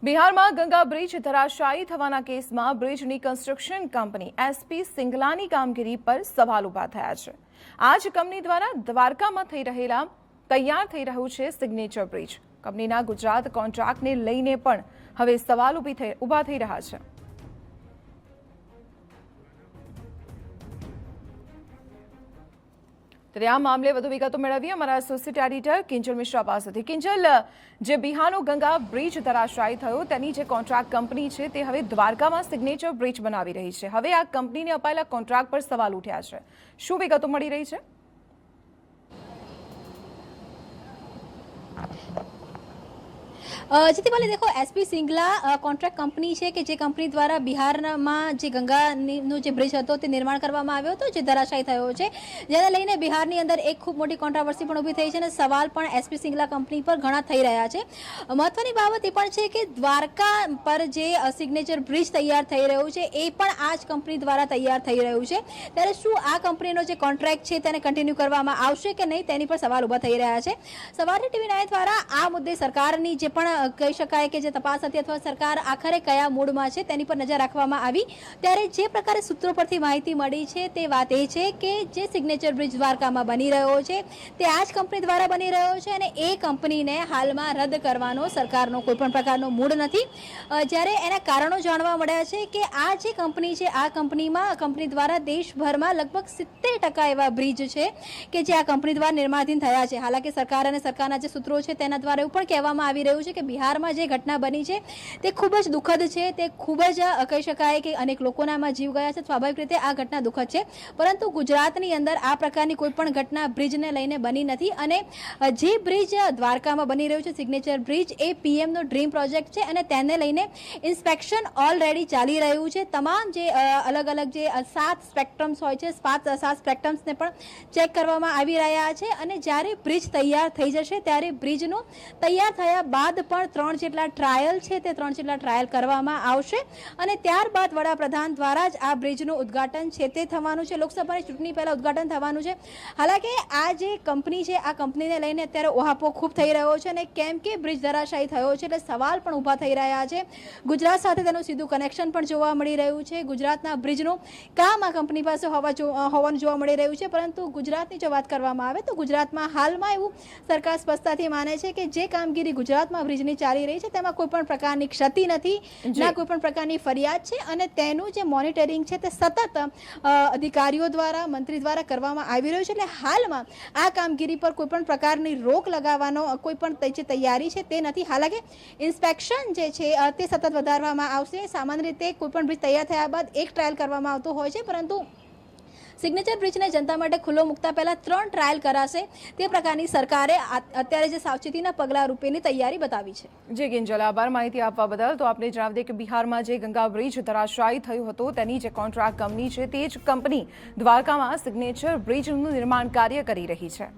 બિહારમાં ગંગા બ્રિજ ધરાશાયી થવાના કેસમાં બ્રિજની કન્સ્ટ્રક્શન કંપની એસપી સિંગલાની કામગીરી પર સવાલ ઊભા થયા છે। આ જ કંપની દ્વારા દ્વારકામાં તૈયાર થઈ રહ્યું છે સિગ્નેચર બ્રિજ। કંપનીના ગુજરાત કોન્ટ્રાક્ટને લઈને પણ હવે સવાલ ઊભા થઈ રહ્યા છે। ત્યારે આ મામલે વધુ વિગતો મેળવીએ અમારા એસોસિએટ એડિટર કિંજલ મિશ્રા પાસેથી। કિંજલ, જે બિહારનો ગંગા બ્રિજ ધરાશાયી થયો તેની જે કોન્ટ્રાક્ટ કંપની છે તે હવે દ્વારકામાં સિગ્નેચર બ્રિજ બનાવી રહી છે। હવે આ કંપનીને અપાયેલા કોન્ટ્રાક્ટ પર સવાલ ઉઠ્યા છે। શું વિગતો મળી રહી છે? जी दीपाली, देखो एसपी सिंगला कॉन्ट्रैक्ट कंपनी है कि जे कंपनी द्वारा बिहाરમાં જે ગંગાનો જે બ્રિજ હતો તે નિર્માણ કરવામાં આવ્યો હતો, જે ધરાશાયી થયો છે, જેને લઈને બિહારની અંદર એક ખૂબ મોટી કોન્ટ્રાવર્સી પણ ઊભી થઈ છે અને સવાલ પણ એસપી સિંગલા કંપની પર ઘણા થઈ રહ્યા છે। મહત્વની બાબત એ પણ છે કે દ્વારકા પર જે સિગ્નેચર બ્રિજ તૈયાર થઈ રહ્યું છે એ પણ આ જ કંપની દ્વારા તૈયાર થઈ રહ્યું છે। ત્યારે શું આ કંપનીનો જે કોન્ટ્રાક્ટ છે તેને કન્ટિન્યુ કરવામાં આવશે કે નહીં તેની પર સવાલ ઊભા થઈ રહ્યા છે। સવારે ટીવી 9 દ્વારા આ મુદ્દે સરકારની જે પણ કહી શકાય કે જે તપાસ હતી અથવા સરકાર આખરે કયા મૂડમાં છે તેની પર નજર રાખવામાં આવી। ત્યારે જે પ્રકારે સૂત્રો પરથી માહિતી મળી છે તે વાત એ છે કે જે સિગ્નેચર બ્રિજ દ્વારકામાં બની રહ્યો છે તે આ જ કંપની દ્વારા બની રહ્યો છે અને એ કંપનીને હાલમાં રદ કરવાનો સરકારનો કોઈ પણ પ્રકારનો મૂડ નથી। જ્યારે એના કારણો જાણવા મળ્યા છે કે આ જે કંપની છે આ કંપની દ્વારા દેશભરમાં લગભગ 70% એવા બ્રિજ છે કે જે આ કંપની દ્વારા નિર્માણાધીન થયા છે। હાલાકી સરકાર અને સરકારના જે સૂત્રો છે તેના દ્વારા એવું પણ કહેવામાં આવી રહ્યું છે કે બિહારમાં જે ઘટના બની છે તે ખૂબ જ દુઃખદ છે, તે ખૂબ જ કહી શકાય કે અનેક લોકોનામાં જીવ ગયા છે। સ્વાભાવિક રીતે આ ઘટના દુઃખદ છે, પરંતુ ગુજરાતની અંદર આ પ્રકારની કોઈ પણ ઘટના બ્રિજને લઈને બની નથી અને જે બ્રિજ દ્વારકામાં બની રહ્યું છે સિગ્નેચર બ્રિજ એ પીએમનો ડ્રીમ પ્રોજેક્ટ છે અને તેને લઈને ઇન્સ્પેક્શન ઓલરેડી ચાલી રહ્યું છે। તમામ જે અલગ અલગ જે 7 સ્પેક્ટ્રમ્સ હોય છે 7 સ્પેક્ટ્રમ્સને પણ ચેક કરવામાં આવી રહ્યા છે અને જ્યારે બ્રિજ તૈયાર થઈ જશે ત્યારે બ્રિજનું તૈયાર થયા બાદ પણ 3 જેટલા ટ્રાયલ છે તે 3 જેટલા ટ્રાયલ કરવામાં આવશે અને ત્યારબાદ વડાપ્રધાન દ્વારા જ આ બ્રિજનું ઉદ્ઘાટન છે તે થવાનું છે। લોકસભાની ચૂંટણી પહેલા ઉદ્ઘાટન થવાનું છે। હાલાકી આ જે કંપની છે આ કંપનીને લઈને અત્યારે ઓહાપો ખૂબ થઈ રહ્યો છે અને કેમ કે બ્રિજ ધરાશાયી થયો છે એટલે સવાલ પણ ઊભા થઈ રહ્યા છે। ગુજરાત સાથે તેનું સીધું કનેક્શન પણ જોવા મળી રહ્યું છે। ગુજરાતના બ્રિજનું કામ આ કંપની પાસે હોવાનું જોવા મળી રહ્યું છે, પરંતુ ગુજરાતની જો વાત કરવામાં આવે તો ગુજરાતમાં હાલમાં એવું સરકાર સ્પષ્ટતાથી માને છે કે જે કામગીરી ગુજરાતમાં બ્રિજની ચાલી રહી છે તેમાં કોઈ પણ પ્રકારની ક્ષતિ નથી, ના કોઈ પણ પ્રકારની ફરિયાદ છે અને તેનું જે મોનિટરિંગ છે તે સતત અધિકારીઓ દ્વારા મંત્રી દ્વારા કરવામાં આવી રહ્યું છે। એટલે હાલમાં આ કામગીરી પર કોઈ પણ પ્રકારની રોક લગાવવાનો કોઈ પણ જે તૈયારી છે તે નથી। હાલાકી ઇન્સ્પેક્શન જે છે તે સતત વધારવામાં આવશે। સામાન્ય રીતે કોઈ પણ બ્રિજ તૈયાર થયા બાદ એક ટ્રાયલ કરવામાં આવતો હોય છે, પરંતુ સિગ્નેચર બ્રિજને જનતા માટે ખુલ્લો મૂકતા પહેલા 3 ટ્રાયલ કરાશે તે પ્રકારની સરકારે અત્યારે જે સાવચેતીના પગલાં રૂપેની તૈયારી બતાવી છે। જી કિંજલ, આભાર માહિતી આપવા બદલ। તો આપણે જણાવી દઈએ કે બિહારમાં જે ગંગા બ્રિજ ધરાશાયી થયું હતું તેની જે કોન્ટ્રાક્ટ કંપની છે તે જ કંપની દ્વારકામાં સિગ્નેચર બ્રિજનું નિર્માણ કાર્ય કરી રહી છે।